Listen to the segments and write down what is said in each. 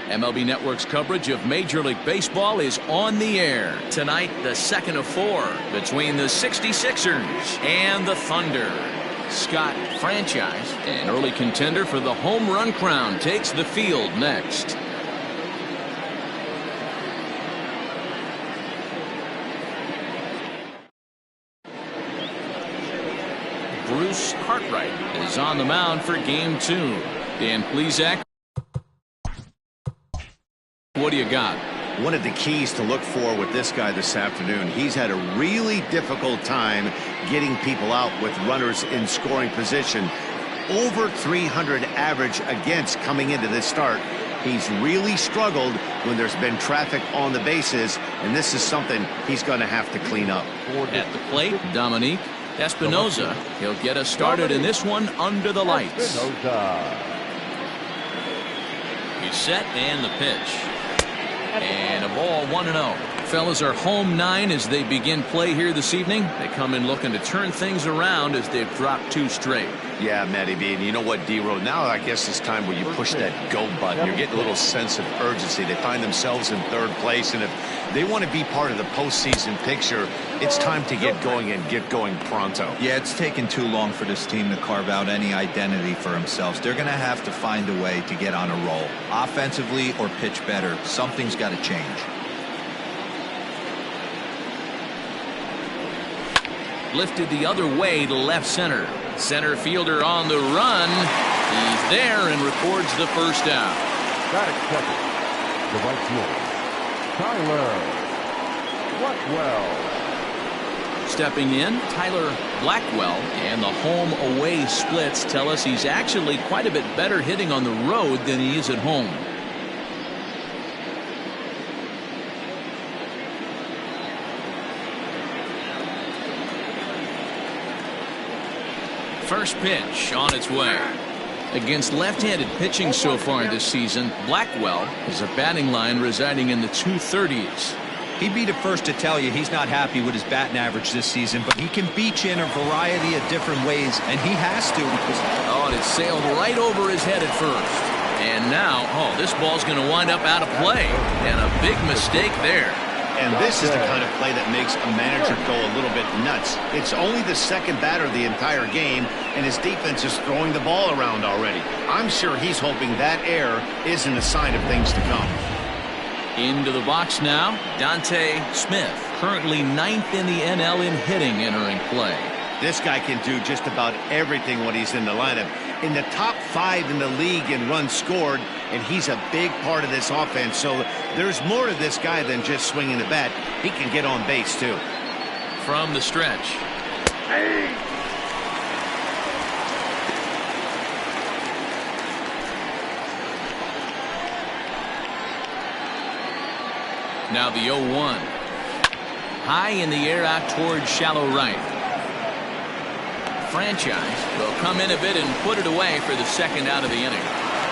MLB Network's coverage of Major League Baseball is on the air. Tonight, the second of 4 between the 66ers and the Thunder. Scott Franchise, an early contender for the home run crown, takes the field next. Bruce Cartwright is on the mound for Game 2. Dan Plesac, what do you got? One of the keys to look for with this guy this afternoon, he's had a really difficult time getting people out with runners in scoring position. Over 300 average against coming into this start. He's really struggled when there's been traffic on the bases, and this is something he's going to have to clean up. At the plate, Dominique Espinosa. He'll get us started in this one under the lights. He's set and the pitch. And a ball 1-0. Fellas are home 9 as they begin play here this evening. They come in looking to turn things around as they've dropped 2 straight. Yeah, Matty B, and you know what, D-Row, now I guess it's time where you push that go button. You're getting a little sense of urgency. They find themselves in 3rd place, and if they want to be part of the postseason picture, it's time to get going and get going pronto. Yeah, it's taken too long for this team to carve out any identity for themselves. They're going to have to find a way to get on a roll, offensively or pitch better. Something's got to change. Lifted the other way to left center. Center fielder on the run. He's there and records the first out. Got it covered. The right fielder, Tyler Blackwell. Stepping in, Tyler Blackwell, and the home-away splits tell us he's actually quite a bit better hitting on the road than he is at home. First pitch on its way. Against left-handed pitching so far this season, Blackwell has a batting line residing in the 230s. He'd be the first to tell you he's not happy with his batting average this season, but he can beat you in a variety of different ways, and he has to. Oh, and it sailed right over his head at first. And now, this ball's going to wind up out of play. And a big mistake there. And this is the kind of play that makes a manager go a little bit nuts. It's only the second batter the entire game, and his defense is throwing the ball around already. I'm sure he's hoping that error isn't a sign of things to come. Into the box now, Dante Smith, currently 9th in the NL in hitting, entering play. This guy can do just about everything when he's in the lineup. In the top 5 in the league in runs scored, and he's a big part of this offense. So there's more to this guy than just swinging the bat. He can get on base, too. From the stretch. Hey. Now the 0-1. High in the air out towards shallow right. Franchise will come in a bit and put it away for the second out of the inning.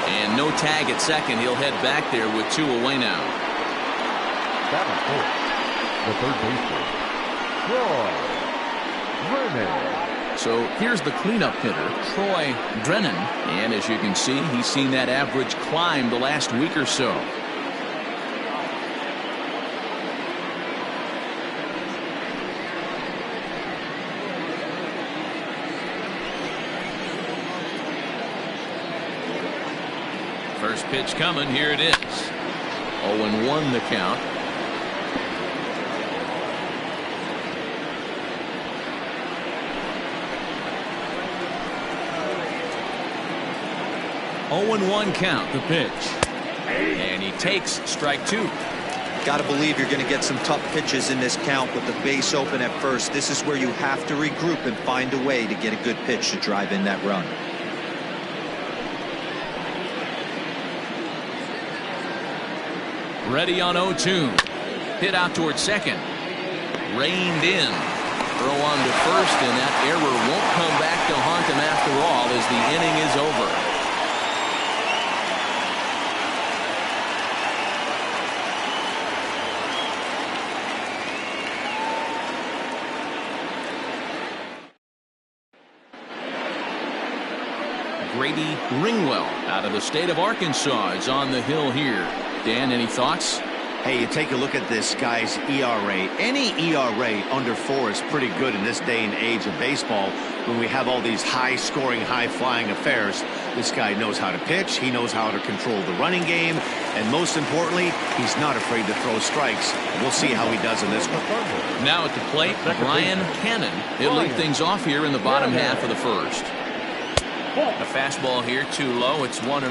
And no tag at second. He'll head back there with 2 away now. Batting fourth, the third baseman, Troy Brennan. So here's the cleanup hitter, Troy Brennan. And as you can see, he's seen that average climb the last week or so. First pitch coming. Here it is. 0-1 the count. Oh, 0-1 count. The pitch. And he takes strike 2. Got to believe you're going to get some tough pitches in this count with the base open at first. This is where you have to regroup and find a way to get a good pitch to drive in that run. Ready on 0-2. Hit out towards second. Reined in. Throw on to first, and that error won't come back to haunt him after all as the inning is over. Grady Ringwell out of the state of Arkansas is on the hill here. Dan, any thoughts? Hey, you take a look at this guy's ERA. Any ERA under 4 is pretty good in this day and age of baseball when we have all these high-scoring, high-flying affairs. This guy knows how to pitch. He knows how to control the running game. And most importantly, he's not afraid to throw strikes. We'll see how he does in this one. Now at the plate, Brian Cannon. He'll lead things off here in the bottom half of the first. A fastball here too low. It's 1-0.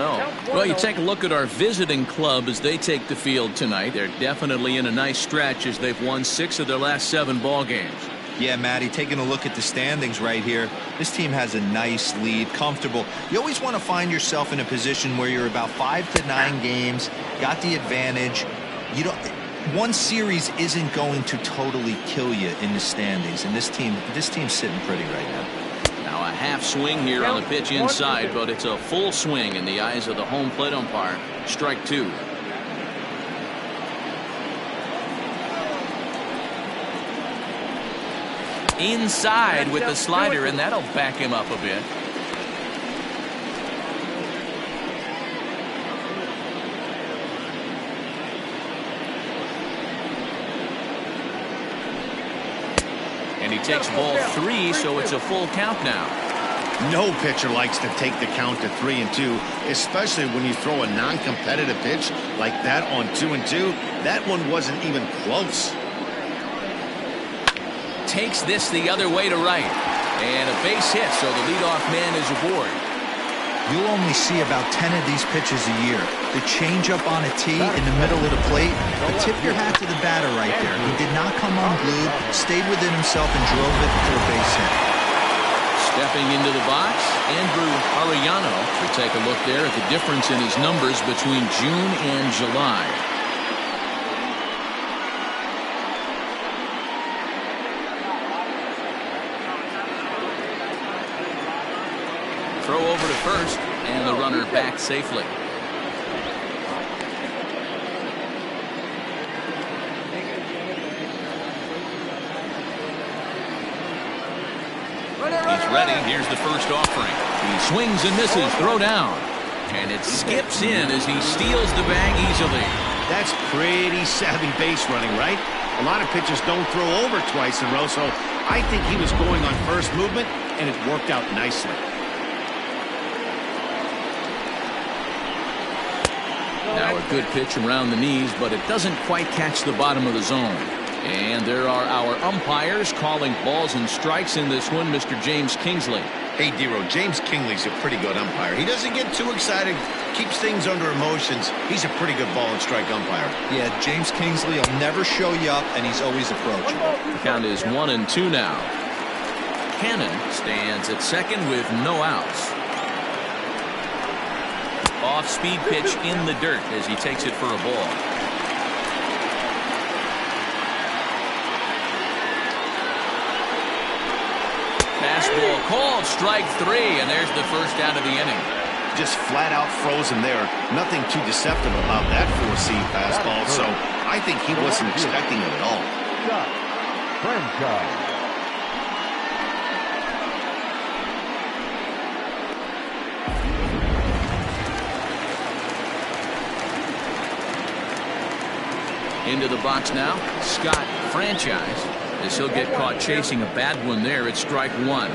Well, you take a look at our visiting club as they take the field tonight. They're definitely in a nice stretch as they've won 6 of their last 7 ball games. Yeah, Matty, taking a look at the standings right here, this team has a nice lead, comfortable. You always want to find yourself in a position where you're about 5 to 9 games, got the advantage. You don't. One series isn't going to totally kill you in the standings, and this team's sitting pretty right now. Now a half swing here on the pitch inside, but it's a full swing in the eyes of the home plate umpire. Strike 2. Inside with the slider, and that'll back him up a bit. And he takes ball 3, so it's a full count now. No pitcher likes to take the count to 3-2, especially when you throw a non-competitive pitch like that on 2-2. That one wasn't even close. Takes this the other way to right. And a base hit, so the leadoff man is aboard. You'll only see about 10 of these pitches a year. The changeup on a tee in the middle of the plate. But tip your hat to the batter right there. He did not come unglued, stayed within himself, and drove it for a base hit. Stepping into the box, Andrew Arellano. We take a look there at the difference in his numbers between June and July. Throw over to first, and the runner back safely. He's ready. Here's the first offering. He swings and misses. Throw down. And it skips in as he steals the bag easily. That's pretty savvy base running, right? A lot of pitchers don't throw over twice in a row, so I think he was going on first movement, and it worked out nicely. Now a good pitch around the knees, but it doesn't quite catch the bottom of the zone. And there are our umpires calling balls and strikes in this one, Mr. James Kingsley. Hey, Dero, James Kingsley's a pretty good umpire. He doesn't get too excited, keeps things under emotions. He's a pretty good ball and strike umpire. Yeah, James Kingsley will never show you up, and he's always approachable. The count is 1-2 now. Cannon stands at second with no outs. Off-speed pitch in the dirt as he takes it for a ball. Fastball called, strike 3, and there's the first out of the inning. Just flat out frozen there. Nothing too deceptive about that 4-seam fastball, so I think he wasn't expecting it at all. Franchise. Into the box now, Scott Franchise, as he'll get caught chasing a bad one there at strike 1.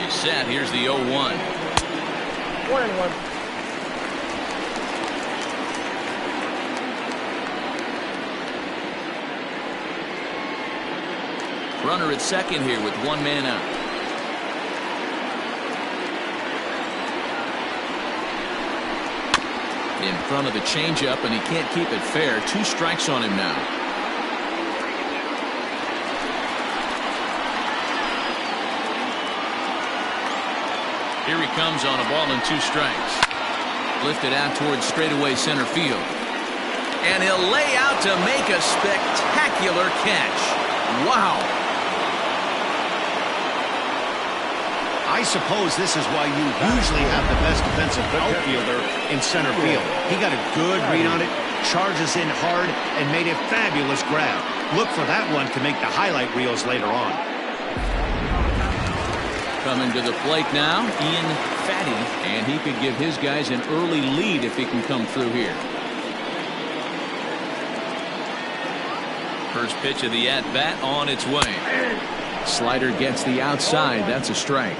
He's set. Here's the 0-1. 1-1. Runner at second here with 1 man out. In front of the changeup, and he can't keep it fair. 2 strikes on him now. Here he comes on a ball and 2 strikes. Lifted out towards straightaway center field. And he'll lay out to make a spectacular catch. Wow. I suppose this is why you usually have the best defensive outfielder in center field. He got a good read on it, charges in hard and made a fabulous grab. Look for that one to make the highlight reels later on. Coming to the plate now, Ian Fatty, and he could give his guys an early lead if he can come through here. First pitch of the at-bat on its way. Slider gets the outside. That's a strike.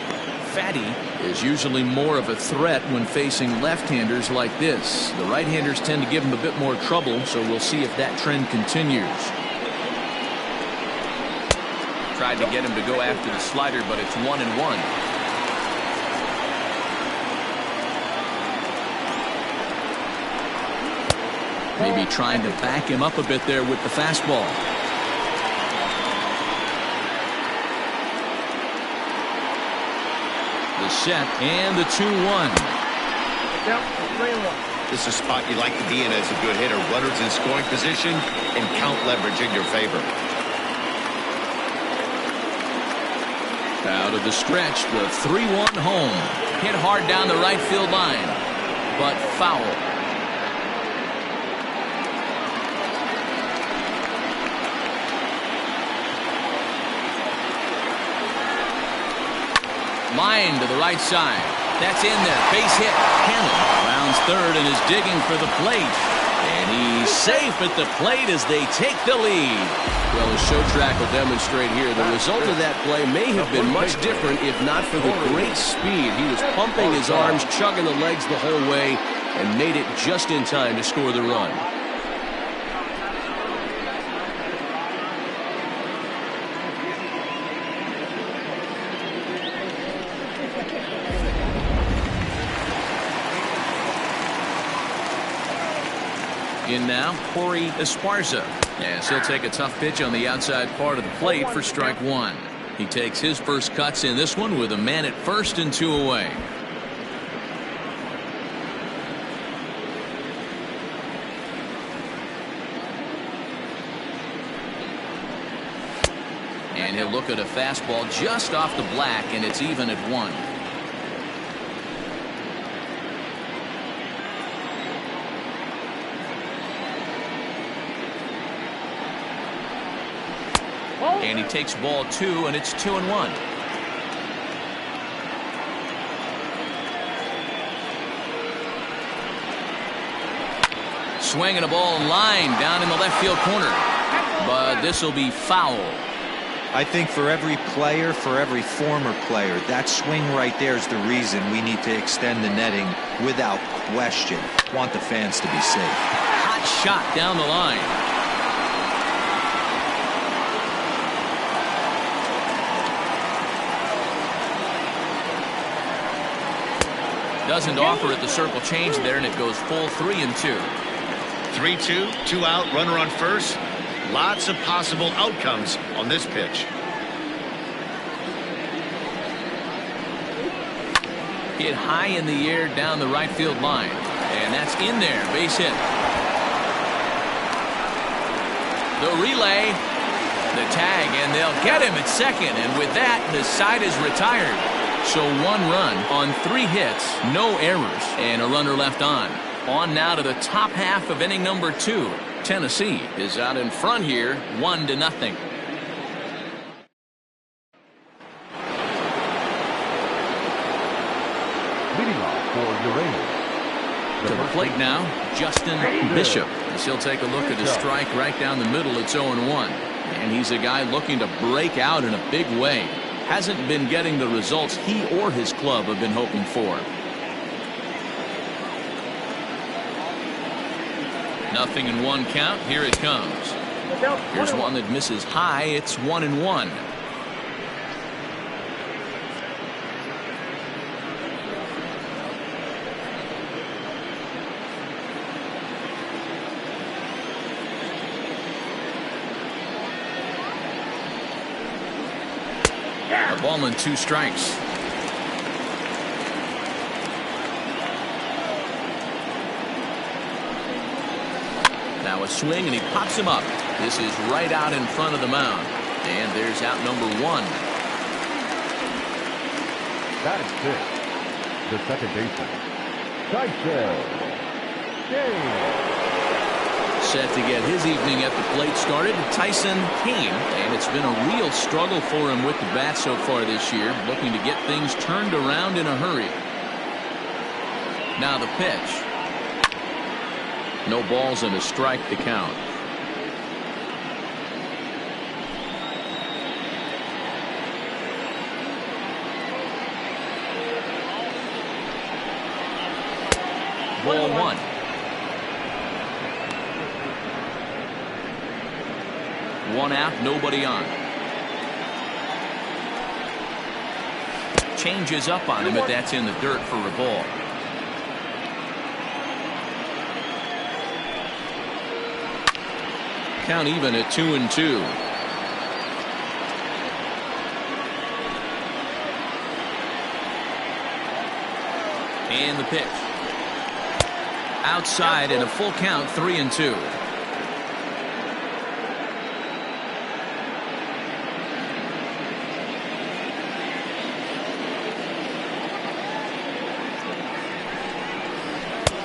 Fatty is usually more of a threat when facing left-handers like this. The right-handers tend to give him a bit more trouble, so we'll see if that trend continues. Tried to get him to go after the slider, but it's 1-1. Maybe trying to back him up a bit there with the fastball. The set and the 2-1. This is a spot you like to be in as a good hitter. Runners in scoring position and count leverage in your favor. Out of the stretch, the 3-1 home. Hit hard down the right field line, but foul. Line to the right side. That's in there. Base hit. Cannon rounds third and is digging for the plate. And he's safe at the plate as they take the lead. Well, as show track will demonstrate here, the result of that play may have been much different if not for the great speed. He was pumping his arms, chugging the legs the whole way, and made it just in time to score the run. In now, Corey Esparza, as he'll take a tough pitch on the outside part of the plate for strike one. He takes his first cuts in this one with a man at first and 2 away. And he'll look at a fastball just off the black, and it's even at 1. And he takes ball 2, and it's 2-1. Swinging a ball line down in the left field corner. But this will be foul. I think for every player, for every former player, that swing right there is the reason we need to extend the netting without question. Want the fans to be safe. Hot shot down the line. Doesn't offer at the circle change there, and it goes full 3-2. 3-2, 2 out, runner on first. Lots of possible outcomes on this pitch. Hit high in the air down the right field line, and that's in there. Base hit. The relay, the tag, and they'll get him at second, and with that, the side is retired. So 1 run on 3 hits, no errors, and a runner left on. On now to the top half of inning number 2. Tennessee is out in front here, 1-0. Leading off for Uranus. To the plate now, Justin Bishop. As he'll take a look at a strike right down the middle. It's 0-1. And he's a guy looking to break out in a big way. Hasn't been getting the results he or his club have been hoping for. 0-1 count. Here it comes. Here's one that misses high. It's 1-1. A ball and 2 strikes. Now a swing, and he pops him up. This is right out in front of the mound. And there's out number 1. Batting 6, the second baseman, Tyson James. set to get his evening at the plate started. Tyson Kane, and it's been a real struggle for him with the bat so far this year, looking to get things turned around in a hurry. Now the pitch. No balls and a strike to count. Ball one. One out, nobody on. Changes up on him, but that's in the dirt for a ball. Count even at 2-2. And the pitch. Outside in a full count, 3-2.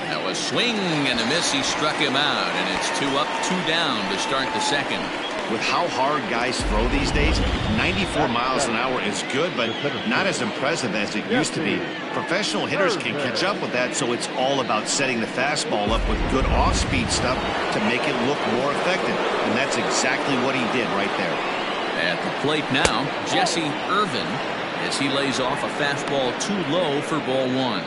Now a swing and a miss. He struck him out, and it's 2 up, 2 down to start the second. With how hard guys throw these days, 94 miles an hour is good, but not as impressive as it used to be. Professional hitters can catch up with that, so it's all about setting the fastball up with good off-speed stuff to make it look more effective. And that's exactly what he did right there. At the plate now, Jesse Irvin, as he lays off a fastball too low for ball one.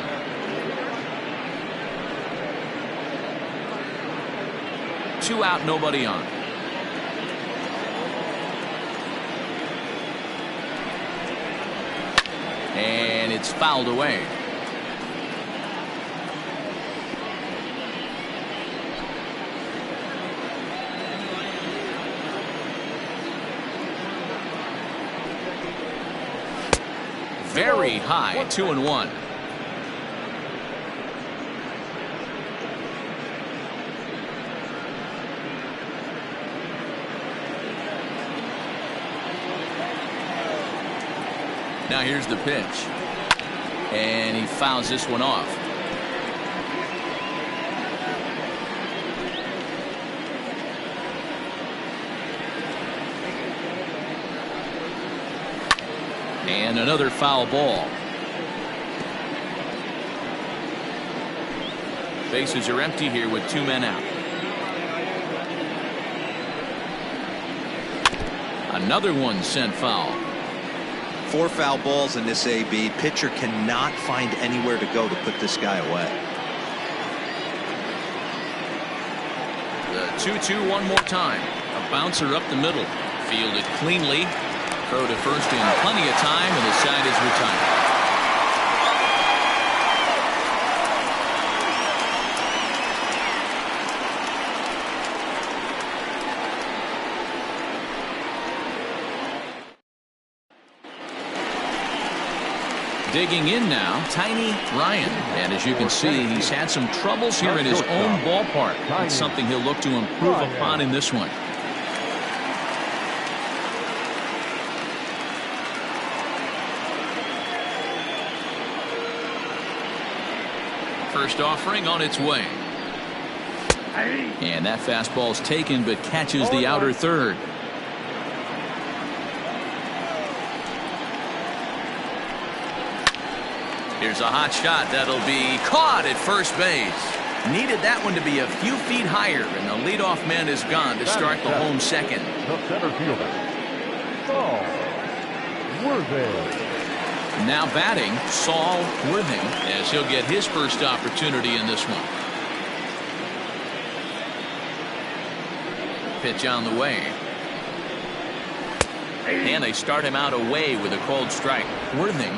Two out, nobody on. And it's fouled away. Very high, 2-1. Now here's the pitch. And he fouls this one off. And another foul ball. Bases are empty here with 2 men out. Another one sent foul. 4 foul balls in this AB. Pitcher cannot find anywhere to go to put this guy away. The 2-2 one more time. A bouncer up the middle. Fielded cleanly. Throw to first in plenty of time, and the side is retired. Digging in now, Tiny Ryan. And as you can see, he's had some troubles here in his own ballpark. It's something he'll look to improve upon in this one. First offering on its way. And that fastball's taken, but catches the outer third. Here's a hot shot that'll be caught at first base. Needed that one to be a few feet higher, and the leadoff man is gone to start the home second. The center fielder, Saul Worthing. Now batting, Saul Worthing, as he'll get his first opportunity in this one. Pitch on the way. And they start him out away with a called strike. Worthing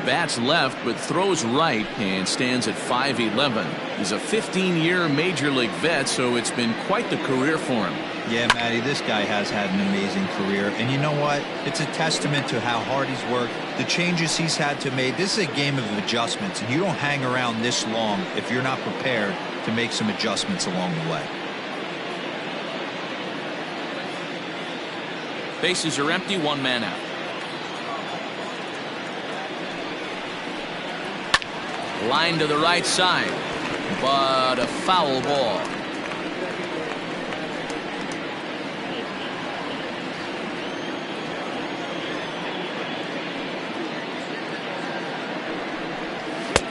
bats left but throws right and stands at 5'11". He's a 15-year major league vet, so it's been quite the career for him. Yeah, Matty, this guy has had an amazing career, and you know what? It's a testament to how hard he's worked, the changes he's had to make. This is a game of adjustments, and you don't hang around this long if you're not prepared to make some adjustments along the way. Bases are empty, 1 man out. Line to the right side, but a foul ball.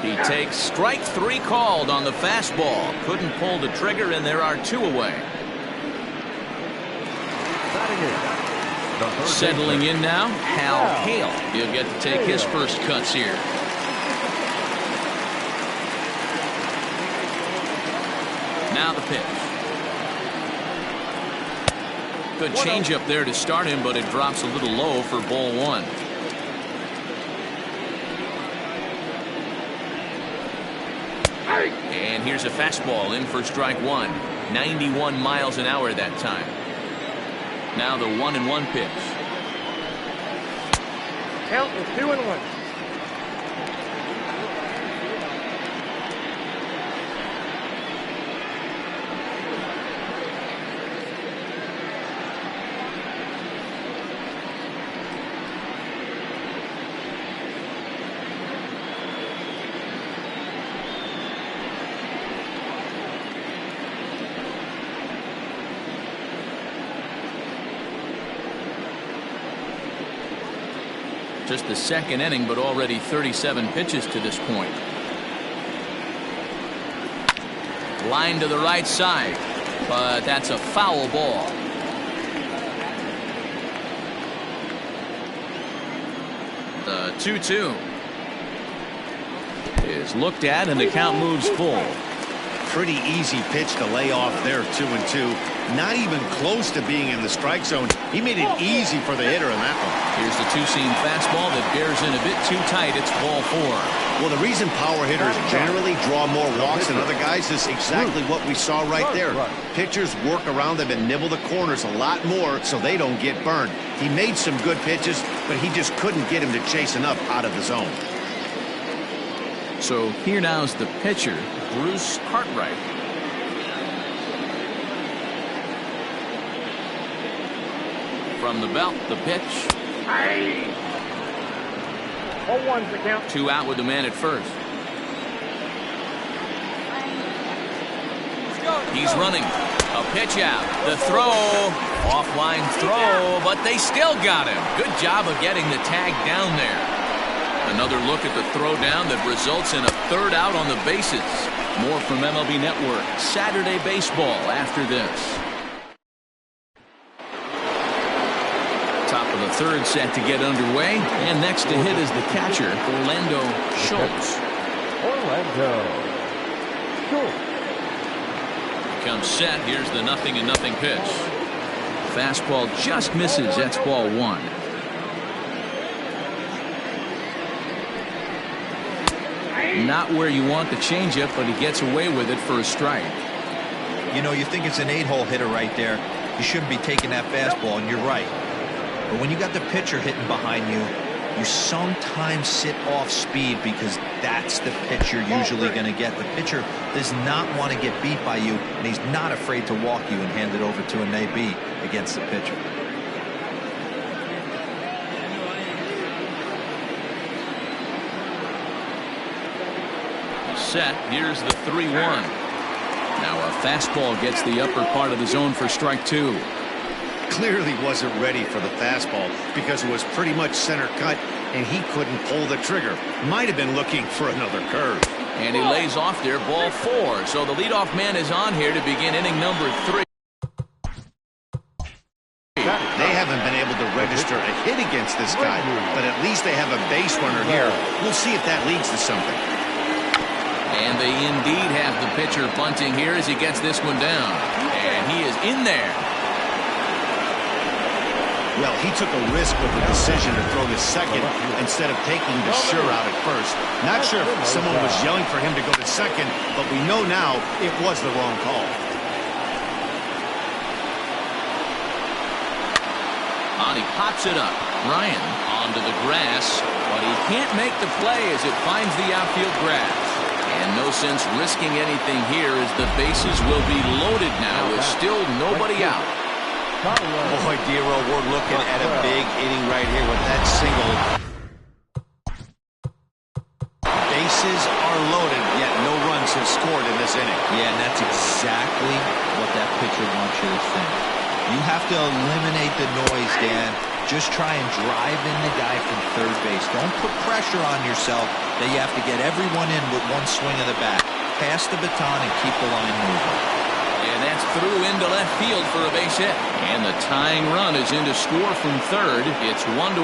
He takes strike 3 called on the fastball. Couldn't pull the trigger, and there are 2 away. Settling in now, Hal Hale. He'll get to take his first cuts here. Now the pitch. Good changeup there to start him, but it drops a little low for ball 1. And here's a fastball in for strike 1. 91 miles an hour that time. Now the 1-1 pitch. Count is 2-1. Just the second inning, but already 37 pitches to this point. Line to the right side, but that's a foul ball. The 2-2 is looked at, and the count moves full. Pretty easy pitch to lay off there, 2-2. Not even close to being in the strike zone. He made it easy for the hitter in that one. Here's the 2-seam fastball that bears in a bit too tight. It's ball 4. Well, the reason power hitters generally draw more walks than other guys is exactly what we saw right there. Pitchers work around them and nibble the corners a lot more so they don't get burned. He made some good pitches, but he just couldn't get him to chase enough out of the zone. So here now's the pitcher, Bruce Cartwright. From the belt, the pitch. 0-1's the count. 2 out with the man at first. He's running. A pitch out. The throw. Offline throw, but they still got him. Good job of getting the tag down there. Another look at the throw down that results in a 3rd out on the bases. More from MLB Network Saturday Baseball after this. Top of the 3rd set to get underway, and next to hit is the catcher, Orlando Schultz. Orlando Schultz. Comes set. Here's the 0-0 pitch. Fastball just misses. That's ball 1. Not where you want the changeup, but he gets away with it for a strike. You know, you think it's an 8-hole hitter right there. You shouldn't be taking that fastball, and you're right. But when you got the pitcher hitting behind you, you sometimes sit off speed because that's the pitch you're usually going to get. The pitcher does not want to get beat by you, and he's not afraid to walk you and hand it over to an AB against the pitcher. Set. Here's the 3-1. Now a fastball gets the upper part of the zone for strike 2. Clearly wasn't ready for the fastball because it was pretty much center cut and he couldn't pull the trigger. Might have been looking for another curve. And he lays off there, ball 4. So the leadoff man is on here to begin inning number 3. They haven't been able to register a hit against this guy, but at least they have a base runner here. We'll see if that leads to something. And they indeed have the pitcher bunting here as he gets this one down. And he is in there. Well, he took a risk with the decision to throw to second instead of taking the sure out at first. Not sure if someone was yelling for him to go to second, but we know now it was the wrong call. He pops it up. Ryan onto the grass, but he can't make the play as it finds the outfield grass. And no sense risking anything here as the bases will be loaded now with still nobody out. Boy, Dero, we're looking at a big inning right here with that single. Bases are loaded, yet no runs have scored in this inning. Yeah, and that's exactly what that pitcher wants you to think. You have to eliminate the noise, Dan. Just try and drive in the guy from third base. Don't put pressure on yourself that you have to get everyone in with one swing of the bat. Pass the baton and keep the line moving. And that's through into left field for a base hit. And the tying run is in to score from third. It's 1-1.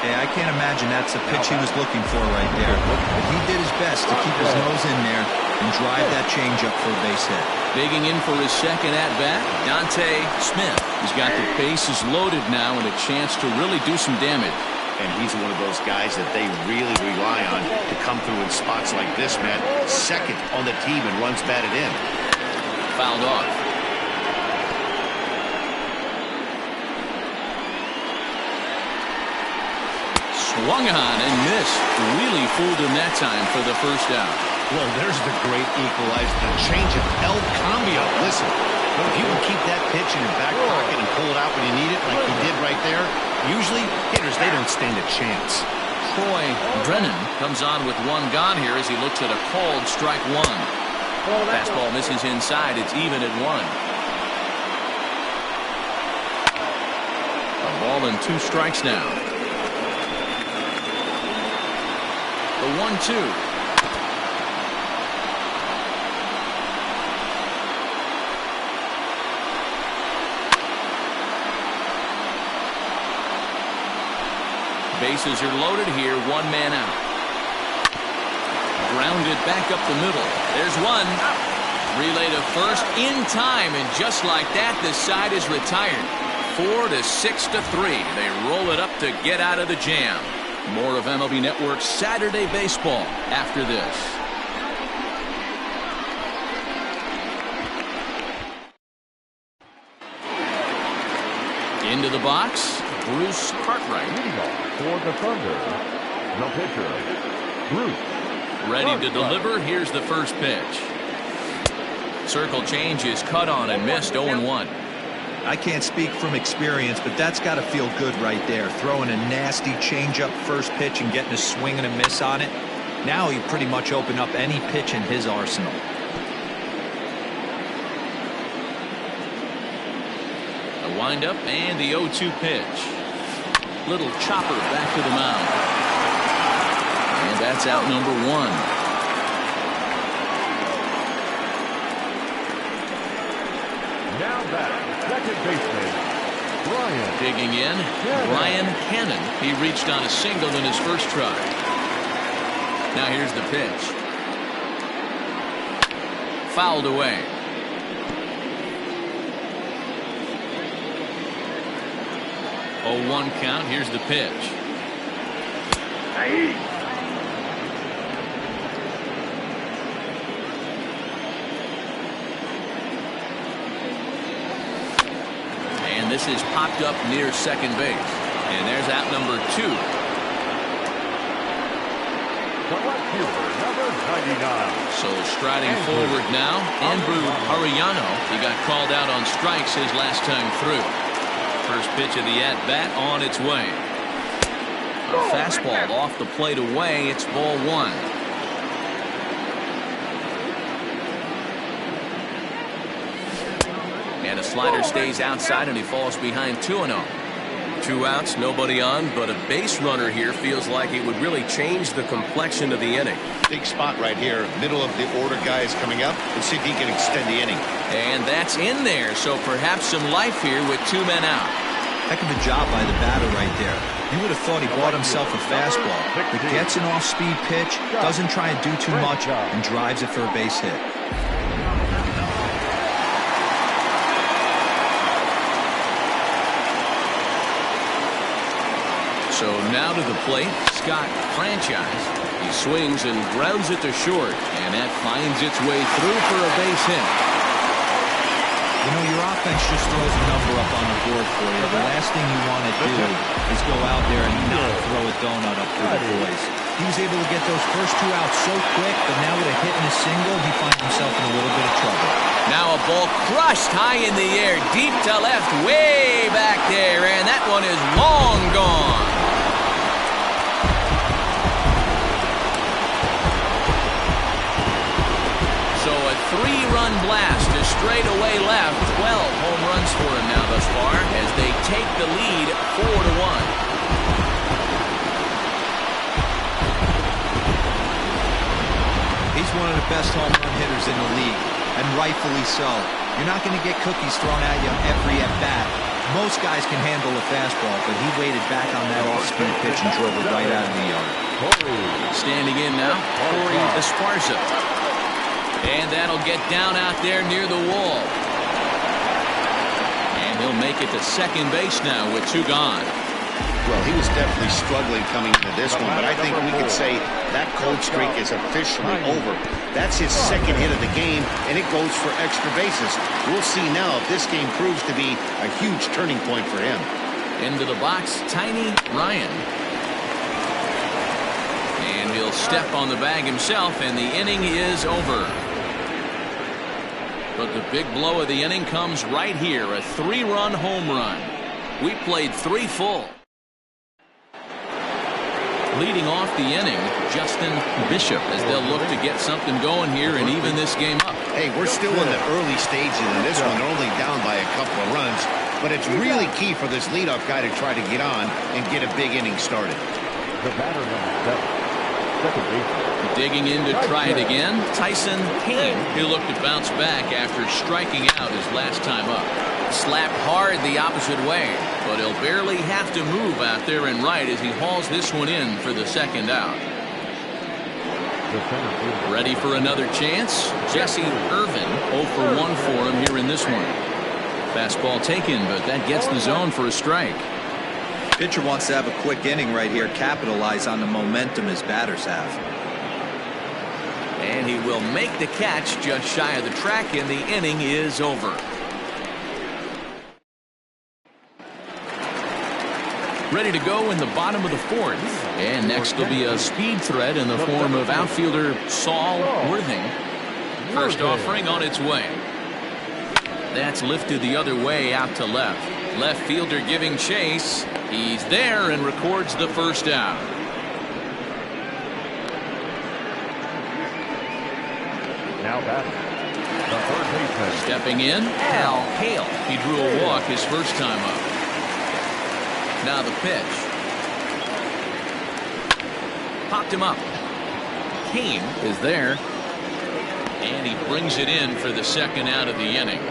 Hey, I can't imagine that's the pitch he was looking for right there. But he did his best to keep his nose in there and drive that changeup for a base hit. Digging in for his second at-bat, Dante Smith. He's got the bases loaded now and a chance to really do some damage. And he's one of those guys that they really rely on to come through in spots like this, man. Second on the team and runs batted in. Fouled off. Swung on and missed. Really fooled him that time for the first out. Well, there's the great equalizer. The change of El Cambio. Listen, but if you can keep that pitch in your back pocket and pull it out when you need it, like he did right there, usually hitters, they don't stand a chance. Troy Brennan comes on with one gone here as he looks at a called strike one. Fastball misses inside. It's even at one. A ball and 2 strikes now. The 1-2. Bases are loaded here. 1 man out. Grounded back up the middle. There's one. Relay to first in time, and just like that, the side is retired. 4-6-3. They roll it up to get out of the jam. More of MLB Network's Saturday Baseball after this. Into the box, Bruce Cartwright. Leading off for the Thunder, the pitcher, Bruce. Ready to deliver. Here's the first pitch. Circle change is cut on and missed. 0-1. I can't speak from experience, but that's got to feel good right there. Throwing a nasty changeup first pitch and getting a swing and a miss on it. Now he pretty much opened up any pitch in his arsenal. A windup and the 0-2 pitch. Little chopper back to the mound. And that's out number 1. Now back, second baseman, Brian. Digging in, Brian Hannon. He reached on a single in his first try. Now here's the pitch. Fouled away. Oh, 1 count. Here's the pitch. And this is popped up near second base. And there's out number 2. The left fielder, number 99. So striding forward now, Andrew Arellano. He got called out on strikes his last time through. First pitch of the at-bat on its way. A fastball off the plate away. It's ball 1. And a slider stays outside and he falls behind 2-0. 2 outs, nobody on, but a base runner here feels like it would really change the complexion of the inning. Big spot right here. Middle of the order guy is coming up. Let's see if he can extend the inning. And that's in there, so perhaps some life here with 2 men out. Heck of a job by the batter right there. You would have thought he bought himself a fastball, but gets an off-speed pitch, doesn't try and do too much, and drives it for a base hit. So now to the plate, Scott Franchise. He swings and grounds it to short, and that finds its way through for a base hit. You know, your offense just throws a number up on the board for you. The last thing you want to do is go out there and not throw a donut up for the boys. He was able to get those first 2 outs so quick, but now with a hit and a single, he finds himself in a little bit of trouble. Now a ball crushed high in the air, deep to left, way back there, and that one is long gone. So a 3-run blast to straightaway left. 12 home runs for him now thus far as they take the lead 4-1. He's one of the best home run hitters in the league, and rightfully so. You're not going to get cookies thrown at you every at-bat. Most guys can handle a fastball, but he waited back on that off-speed pitch and drove it right out of the yard. Standing in now, Corey Esparza. And that'll get down out there near the wall. And he'll make it to second base now with 2 gone. Well, he was definitely struggling coming into this one, but I think we could say that cold streak is officially over. That's his second hit of the game, and it goes for extra bases. We'll see now if this game proves to be a huge turning point for him. Into the box, Tiny Ryan. And he'll step on the bag himself, and the inning is over. But the big blow of the inning comes right here, a 3-run home run. We played 3 full. Leading off the inning, Justin Bishop, as they'll look to get something going here and even this game up. Hey, we're still in the early stages of this one. They're only down by a couple of runs, but it's really key for this leadoff guy to try to get on and get a big inning started. The batter number 7, second base. Digging in to try it again, Tyson Kane, who looked to bounce back after striking out his last time up. Slapped hard the opposite way, but he'll barely have to move out there and right as he hauls this one in for the second out. Ready for another chance? Jesse Irvin 0 for 1 for him here in this one. Fastball taken, but that gets the zone for a strike. Pitcher wants to have a quick inning right here, capitalize on the momentum his batters have. And he will make the catch just shy of the track, and the inning is over. Ready to go in the bottom of the 4th. And next will be a speed threat in the form of outfielder Saul Worthing. First offering on its way. That's lifted the other way out to left. Left fielder giving chase. He's there and records the first out. Now batting, the third baseman. Stepping in, Al Hale. He drew a walk his first time up. Now the pitch. Popped him up. Kane is there. And he brings it in for the second out of the inning.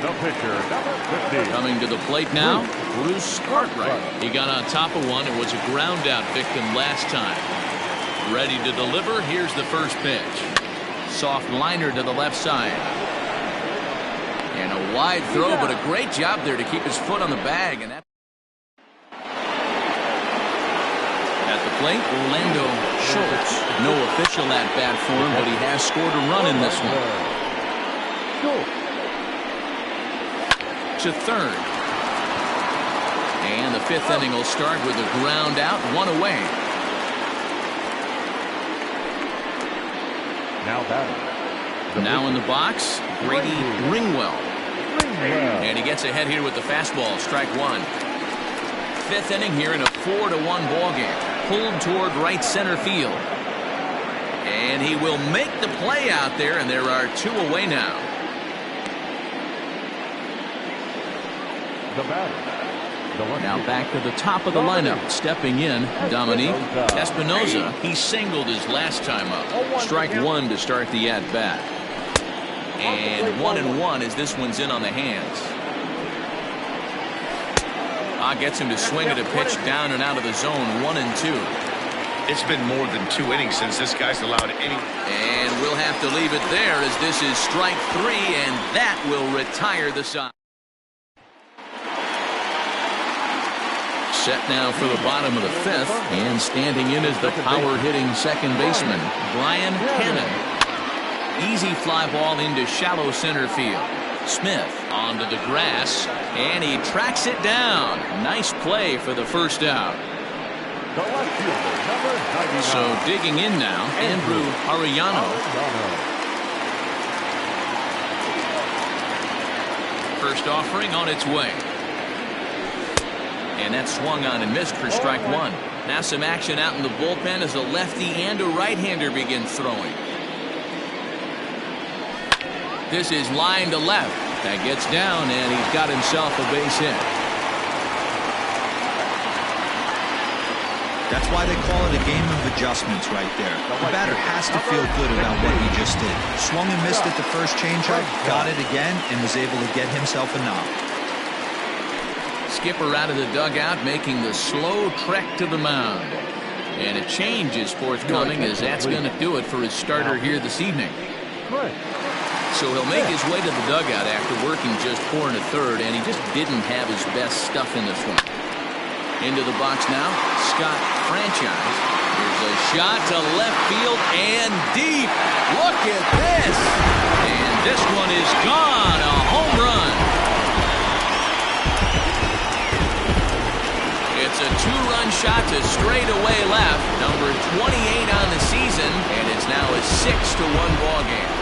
The pitcher, number 50. Coming to the plate now, Bruce Cartwright. He got on top of one and was a ground out victim last time. Ready to deliver. Here's the first pitch. Soft liner to the left side. And a wide throw, but a great job there to keep his foot on the bag. And that at the plate, Orlando Schultz. No official at bat for him, but he has scored a run in this one. To third. And the 5th inning will start with a ground out, 1 away. Now batting. Now in the box, Grady Ringwell. And he gets ahead here with the fastball, strike 1. 5th inning here in a 4-1 ball game. Pulled toward right center field. And he will make the play out there, and there are 2 away now. The batter. Now back to the top of the lineup. Stepping in, Dominique Espinoza. He singled his last time up. Strike 1 to start the at-bat. And 1-1 as this one's in on the hands. Gets him to swing at a pitch down and out of the zone, 1-2. It's been more than 2 innings since this guy's allowed any. And we'll have to leave it there as this is strike 3, and that will retire the side. Set now for the bottom of the 5th, and standing in is the power-hitting second baseman, Brian Hannon. Easy fly ball into shallow center field. Smith onto the grass, and he tracks it down. Nice play for the first out. The left fielder, number 99. So digging in now, Andrew Arellano. First offering on its way. And that swung on and missed for strike 1. Now some action out in the bullpen as a lefty and a right-hander begin throwing. This is line to left. That gets down, and he's got himself a base hit. That's why they call it a game of adjustments right there. The batter has to feel good about what he just did. Swung and missed at the first changeup, got it again, and was able to get himself a knock. Skipper out of the dugout, making the slow trek to the mound. And a change is forthcoming, as that's going to do it for his starter here this evening. So he'll make his way to the dugout after working just 4 1/3, and he just didn't have his best stuff in this one. Into the box now, Scott Franchise. Here's a shot to left field and deep. Look at this. And this one is gone, a home run. It's a 2-run shot to straightaway left, number 28 on the season, and it's now a 6-1 ball game.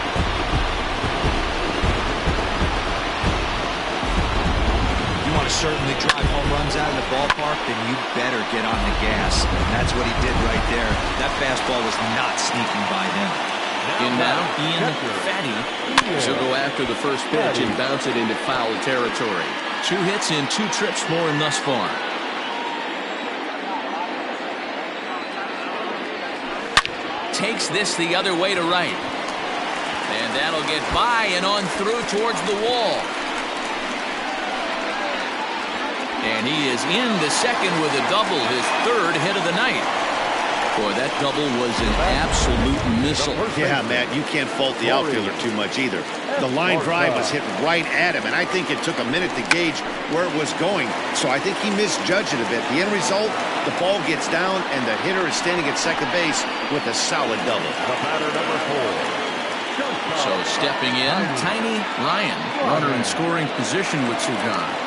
You want to certainly drive home runs out of the ballpark, then you better get on the gas. And that's what he did right there. That fastball was not sneaking by him. In now, Ian Fatty. She'll go after the first pitch and bounce it into foul territory. 2 hits in 2 trips for him thus far. Takes this the other way to right. And that'll get by and on through towards the wall. And he is into second with a double, his 3rd hit of the night. Boy, that double was an absolute missile. Yeah, Matt, you can't fault the outfielder too much either. The line drive was hit right at him, and I think it took a minute to gauge where it was going. So I think he misjudged it a bit. The end result, the ball gets down, and the hitter is standing at second base with a solid double. So stepping in, Tiny Ryan, runner in scoring position with 2 gone.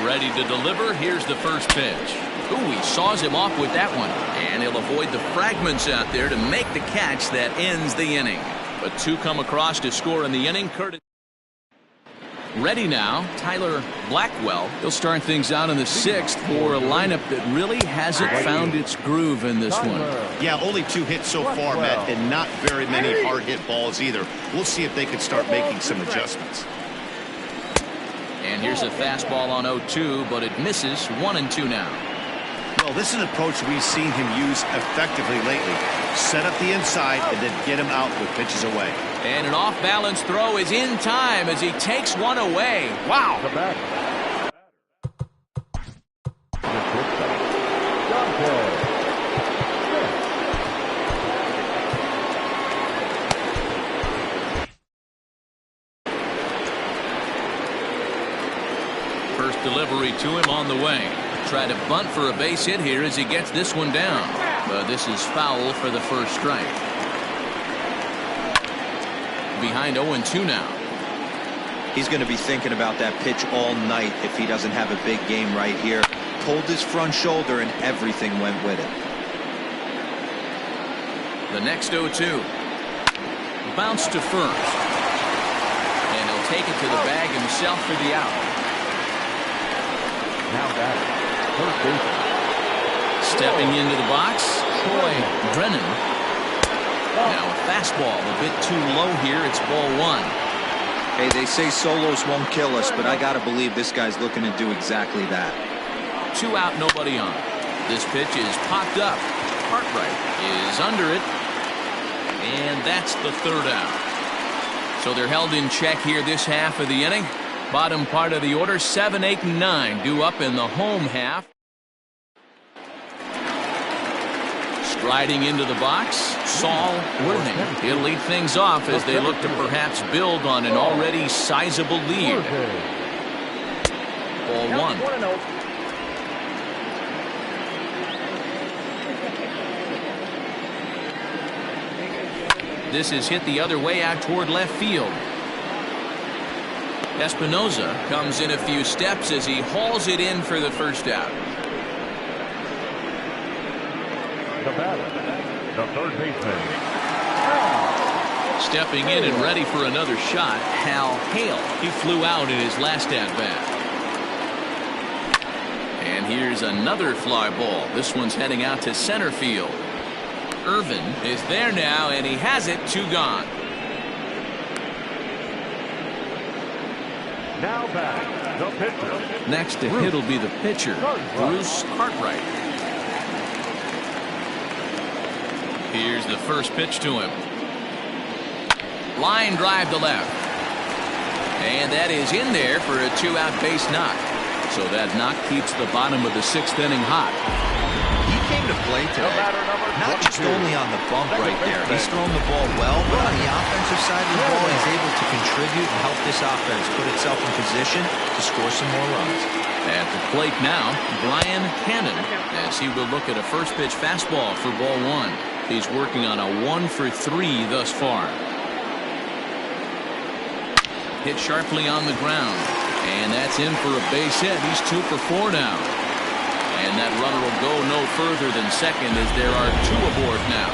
Ready to deliver. Here's the first pitch. Ooh, he saws him off with that one. And he'll avoid the fragments out there to make the catch that ends the inning. But 2 come across to score in the inning. Curtis. Ready now, Tyler Blackwell. He'll start things out in the 6th for a lineup that really hasn't found its groove in this one. Yeah, only 2 hits so far, Matt, and not very many hard hit balls either. We'll see if they can start making some adjustments. And here's a fastball on 0-2, but it misses. 1-2 now. Well, this is an approach we've seen him use effectively lately. Set up the inside and then get him out with pitches away. And an off-balance throw is in time as he takes one away. Wow. First delivery to him on the way. Try to bunt for a base hit here as he gets this one down. But this is foul for the first strike. Behind 0-2 now. He's going to be thinking about that pitch all night if he doesn't have a big game right here. Pulled his front shoulder and everything went with it. The next 0-2. Bounce to first. And he'll take it to the bag himself for the out. Now batting, first baseman. Stepping into the box, Troy Brennan. Now a fastball a bit too low here. It's ball 1. Hey, they say solos won't kill us, but I got to believe this guy's looking to do exactly that. 2 out, nobody on. This pitch is popped up. Cartwright is under it. And that's the 3rd out. So they're held in check here this half of the inning. Bottom part of the order, 7, 8, and 9 due up in the home half. Striding into the box, Saul Worthing. He'll lead things off as they look to perhaps build on an already sizable lead. Ball 1. This is hit the other way out toward left field. Espinoza comes in a few steps as he hauls it in for the first out. The batter, the third baseman. Stepping in and ready for another shot, Hal Hale. He flew out in his last at-bat. And here's another fly ball. This one's heading out to center field. Irvin is there now, and he has it. 2 gone. Now batting, the pitcher. Next to hit will be the pitcher, Bruce Cartwright. Here's the first pitch to him. Line drive to left. And that is in there for a 2-out base knock. So that knock keeps the bottom of the 6th inning hot. He came to play today, not just only on the bump right there. He's thrown the ball well, but on the offensive side of the ball, he's able to contribute and help this offense put itself in position to score some more runs. At the plate now, Brian Cannon, as he will look at a first pitch fastball for ball 1. He's working on a 1 for 3 thus far. Hit sharply on the ground, and that's in for a base hit. He's 2 for 4 now. And that runner will go no further than second as there are 2 aboard now.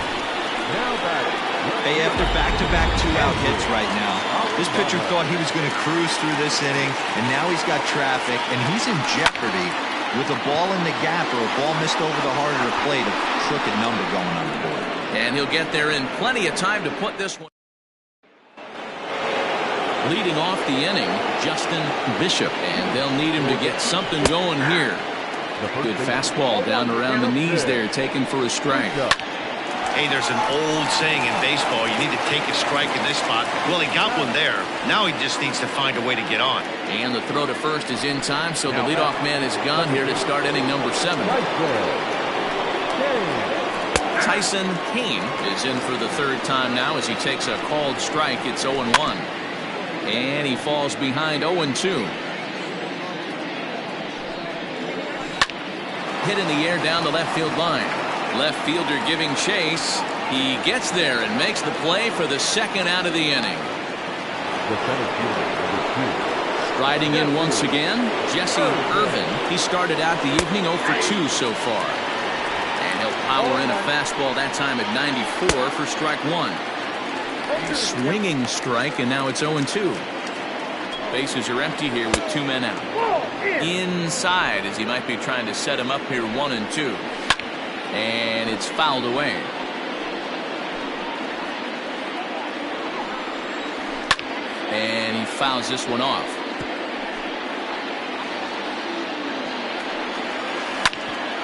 Hey, after back-to-back 2-out hits right now, this pitcher thought he was going to cruise through this inning, and now he's got traffic, and he's in jeopardy with a ball in the gap or a ball missed over the heart of the plate, a crooked number going on the board. And he'll get there in plenty of time to put this one. Leading off the inning, Justin Bishop, and they'll need him to get something going here. Good fastball down around the knees there, taken for a strike. Hey, there's an old saying in baseball, you need to take a strike in this spot. Well, he got one there. Now he just needs to find a way to get on. And the throw to first is in time, so the leadoff man is gone here to start inning number 7. Tyson Kane is in for the 3rd time now as he takes a called strike. It's 0-1. And he falls behind 0-2. Hit in the air down the left field line. Left fielder giving chase. He gets there and makes the play for the 2nd out of the inning. Striding in once again, Jesse Irvin. He started out the evening 0 for 2 so far. And he'll power in a fastball that time at 94 for strike 1. Swinging strike, and now it's 0-2. Bases are empty here with 2 men out. Inside as he might be trying to set him up here 1-2. And it's fouled away. And he fouls this one off.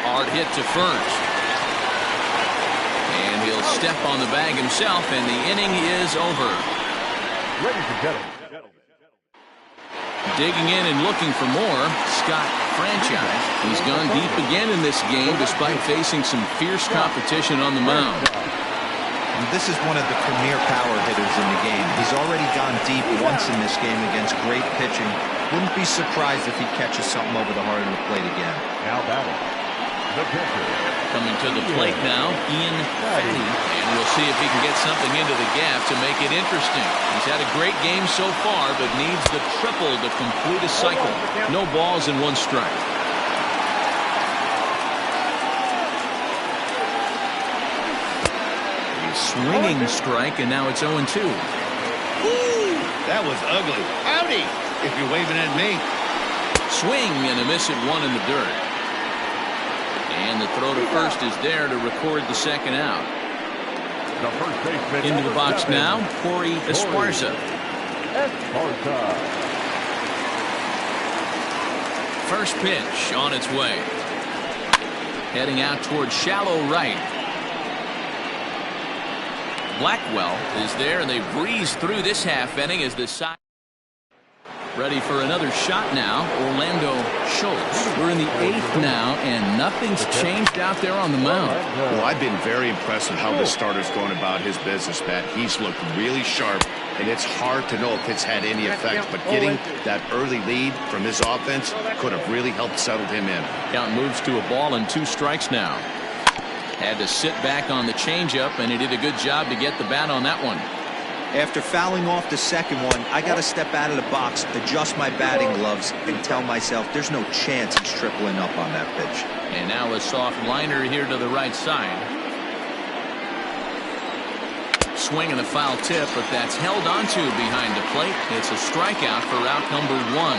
Hard hit to first. And he'll step on the bag himself, and the inning is over. Ladies and gentlemen. Digging in and looking for more, Scott Franchise. He's gone deep again in this game despite facing some fierce competition on the mound. And this is one of the premier power hitters in the game. He's already gone deep once in this game against great pitching. Wouldn't be surprised if he catches something over the heart of the plate again. Now batting, the pitcher. Coming to the plate now, Ian Fatty. And we'll see if he can get something into the gap to make it interesting. He's had a great game so far, but needs the triple to complete a cycle. No balls and 1 strike. A swinging strike, and now it's 0-2. Ooh, that was ugly. Howdy, if you're waving at me. Swing and a miss at 1 in the dirt. And the throw to first is there to record the 2nd out. The first baseman Into the box now, Corey Esparza. First pitch on its way. Heading out towards shallow right. Blackwell is there, and they breeze through this half inning as the side. Ready for another shot now, Orlando Schultz. We're in the 8th now, and nothing's changed out there on the mound. Well, I've been very impressed with how this starter's going about his business, Matt. He's looked really sharp, and it's hard to know if it's had any effect, but getting that early lead from his offense could have really helped settle him in. Count moves to a ball and 2 strikes now. Had to sit back on the changeup, and he did a good job to get the bat on that one. After fouling off the second one, I got to step out of the box, adjust my batting gloves, and tell myself there's no chance he's tripling up on that pitch. And now a soft liner here to the right side. Swing and a foul tip, but that's held onto behind the plate. It's a strikeout for out number 1.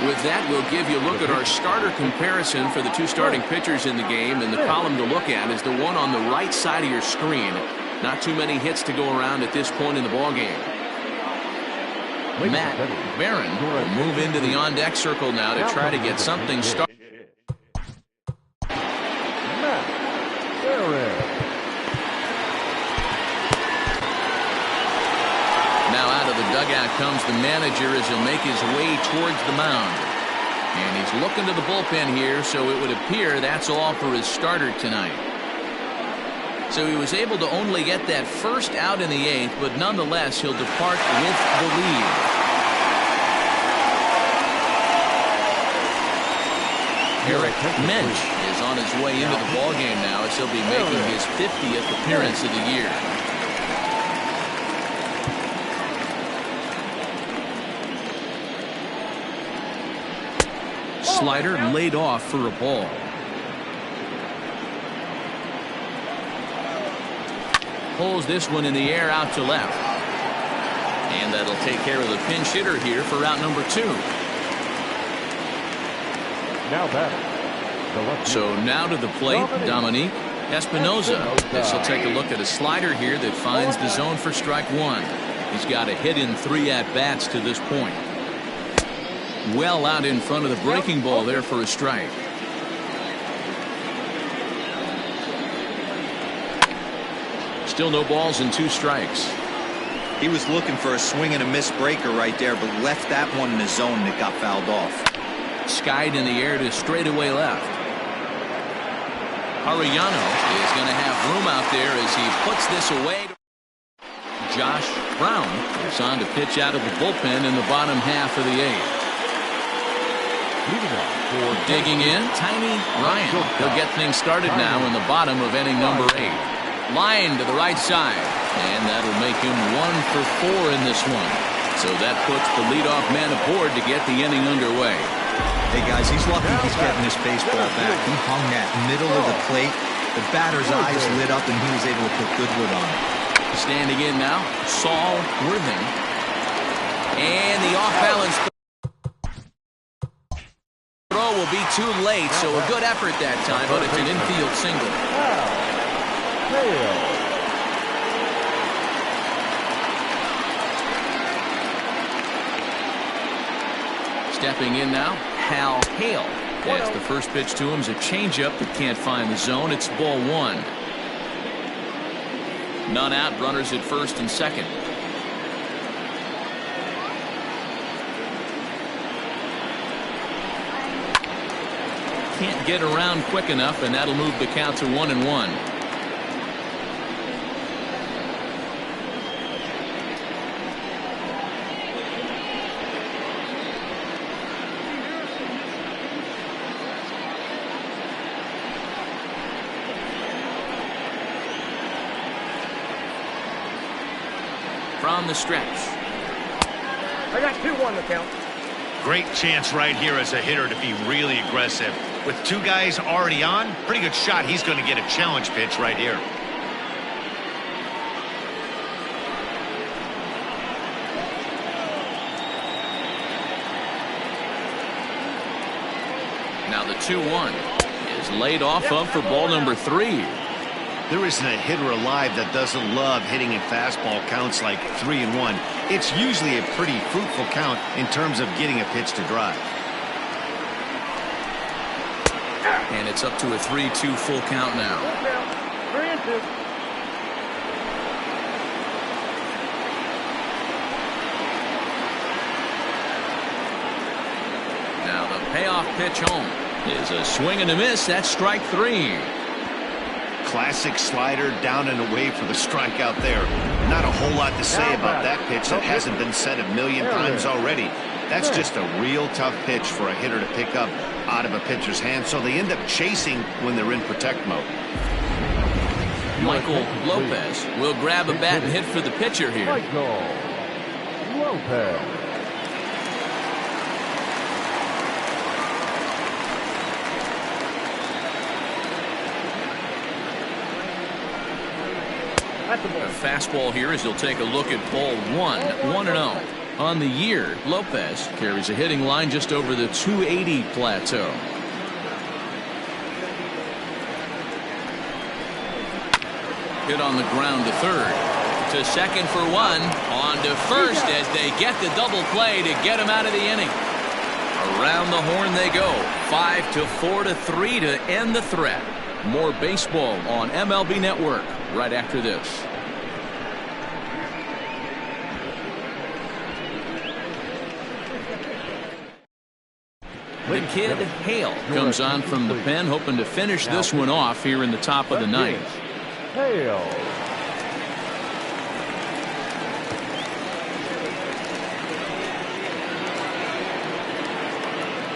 With that, we'll give you a look at our starter comparison for the two starting pitchers in the game, and the column to look at is the one on the right side of your screen. Not too many hits to go around at this point in the ballgame. Matt Barron will move into the on-deck circle now to try to get something started. Matt Barron. Now out of the dugout comes the manager as he'll make his way towards the mound. And he's looking to the bullpen here, so it would appear that's all for his starter tonight. So he was able to only get that first out in the 8th, but nonetheless he'll depart with the lead. Eric Minch is on his way into the ballgame now as he'll be making his 50th appearance of the year. Slider laid off for a ball. Pulls this one in the air out to left. And that'll take care of the pinch hitter here for route number 2. Now batter. So now to the plate, Dominique Espinoza. This will take a look at a slider here that finds the zone for strike 1. He's got a hit in 3 at-bats to this point. Well out in front of the breaking ball there for a strike. Still no balls and 2 strikes. He was looking for a swing and a miss breaker right there, but left that one in the zone that got fouled off. Skied in the air to straightaway left. Arellano is going to have room out there as he puts this away. Josh Brown is on to pitch out of the bullpen in the bottom half of the 8th. Digging in, Tiny Ryan. He'll get things started now in the bottom of inning number 8. Line to the right side, and that'll make him 1 for 4 in this one. So that puts the leadoff man aboard to get the inning underway. Hey guys, he's lucky he's getting this baseball back. He hung that middle of the plate. The batter's eyes lit up and he was able to put good wood on it. Standing in now, Saul Worthing. And the off-balance throw will be too late, so a good effort that time, but it's an infield single. Stepping in now, Hal Hale. As the first pitch to him is a changeup that can't find the zone. It's ball 1. None out, runners at first and second. Can't get around quick enough, and that'll move the count to 1-1. From the stretch. I got 2-1 to count. Great chance right here as a hitter to be really aggressive. With 2 guys already on, pretty good shot. He's going to get a challenge pitch right here. Now the 2-1 is laid off of for ball number 3. There isn't a hitter alive that doesn't love hitting in fastball counts like 3-1. It's usually a pretty fruitful count in terms of getting a pitch to drive. And it's up to a 3-2 full count now. 3-2. Now the payoff pitch home is a swing and a miss. That's strike 3. Classic slider down and away for the strikeout there. Not a whole lot to say about that pitch that hasn't been said a million times already. That's just a real tough pitch for a hitter to pick up out of a pitcher's hand, so they end up chasing when they're in protect mode. Michael Lopez will grab a bat and hit for the pitcher here. Michael Lopez. A fastball here as he'll take a look at ball 1, 1-0. On the year, Lopez carries a hitting line just over the 280 plateau. Hit on the ground to third. To second for one. On to first as they get the double play to get him out of the inning. Around the horn they go. 5-4 to 3 to end the threat. More baseball on MLB Network right after this. The kid, Hale, comes on from the pen, hoping to finish this one off here in the top of the ninth. Hale.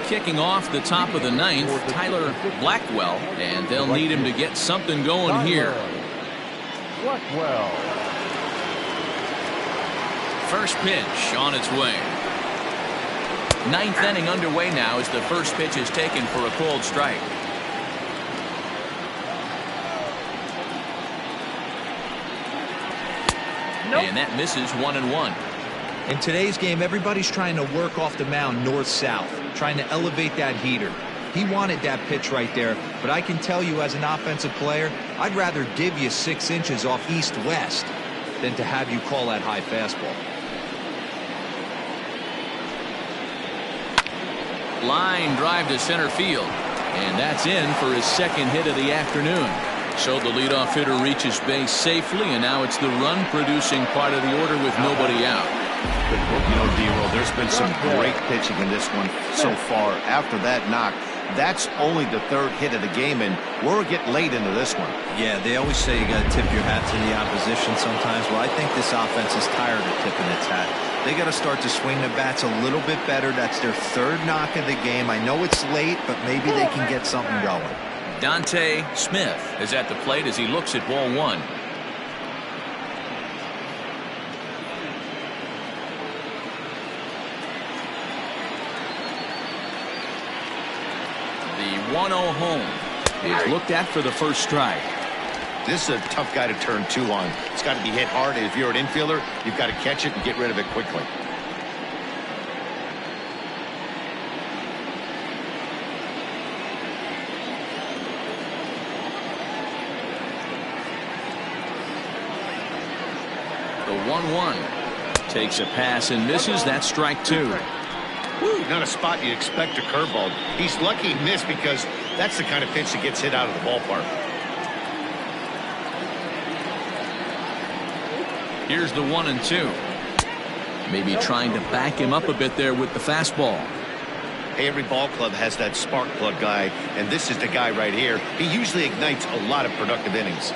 Kicking off the top of the ninth, Tyler Blackwell, and they'll need him to get something going here. Blackwell. First pitch on its way. Ninth inning underway now as the first pitch is taken for a called strike. And that misses 1-1. In today's game, everybody's trying to work off the mound north-south, trying to elevate that heater. He wanted that pitch right there, but I can tell you as an offensive player, I'd rather give you 6 inches off east-west than to have you call that high fastball. Line drive to center field. And that's in for his second hit of the afternoon. So the leadoff hitter reaches base safely, and now it's the run-producing part of the order with nobody out. You know, D-Roll, there's been some great pitching in this one so far. After that knock, that's only the third hit of the game, and we're getting late into this one. Yeah, they always say you got to tip your hat to the opposition sometimes. Well, I think this offense is tired of tipping its hat. They got to start to swing the bats a little bit better. That's their third knock of the game. I know it's late, but maybe they can get something going. Dante Smith is at the plate as he looks at ball one. The 1-0 home is looked at for the first strike. This is a tough guy to turn 2 on. It's got to be hit hard, and if you're an infielder, you've got to catch it and get rid of it quickly. The 1-1 takes a pass and misses. That's strike 2. Not a spot you'd expect a curveball. He's lucky he missed because that's the kind of pitch that gets hit out of the ballpark. Here's the 1-2. Maybe trying to back him up a bit there with the fastball. Hey, every ball club has that spark plug guy, and this is the guy right here. He usually ignites a lot of productive innings.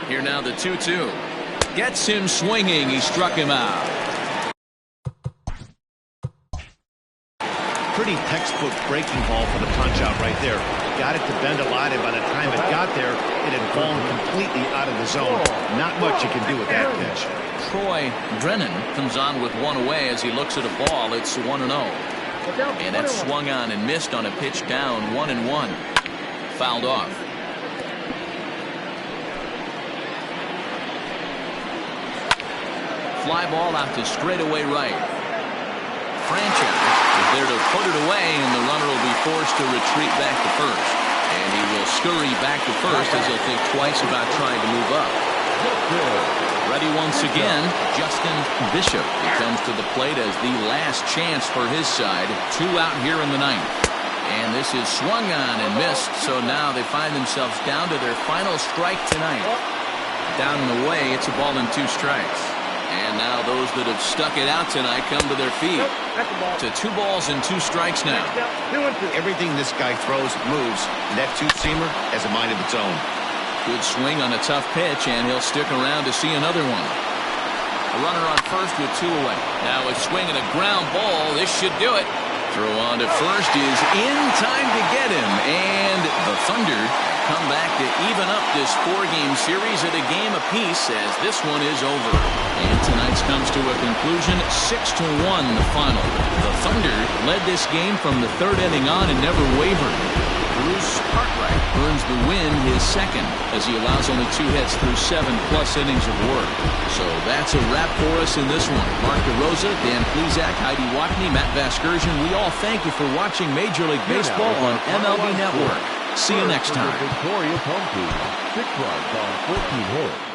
Here now the 2-2. Gets him swinging. He struck him out. Pretty textbook breaking ball for the punch out right there. Got it to bend a lot, and by the time it got there, it had fallen completely out of the zone. Not much you can do with that pitch. Troy Drennan comes on with one away as he looks at a ball. It's 1-0. And that's swung on and missed on a pitch down 1-1. Fouled off. Fly ball out to straightaway right. Franchise is there to put it away, and the runner will be forced to retreat back to first. And he will scurry back to first as he'll think twice about trying to move up. Ready once again, Justin Bishop. He comes to the plate as the last chance for his side. 2 out here in the ninth. And this is swung on and missed, so now they find themselves down to their final strike tonight. Down and away, it's a ball and 2 strikes. And now those that have stuck it out tonight come to their feet. To 2 balls and 2 strikes now. Everything this guy throws moves, and that 2-seamer has a mind of its own. Good swing on a tough pitch, and he'll stick around to see another one. A runner on first with 2 away. Now a swing and a ground ball. This should do it. Throw on to first is in time to get him. And the Thunder come back to even up this 4-game series at a game apiece as this one is over. And tonight's comes to a conclusion, 6-1 the final. The Thunder led this game from the 3rd inning on and never wavered. Bruce Cartwright earns the win, his second, as he allows only 2 hits through 7+ innings of work. So that's a wrap for us in this one. Mark DeRosa, Dan Plesac, Heidi Watney, Matt Vasgersian, we all thank you for watching Major League Baseball on MLB Network. See you next time. Victorious home team, 6 runs on 14 hits.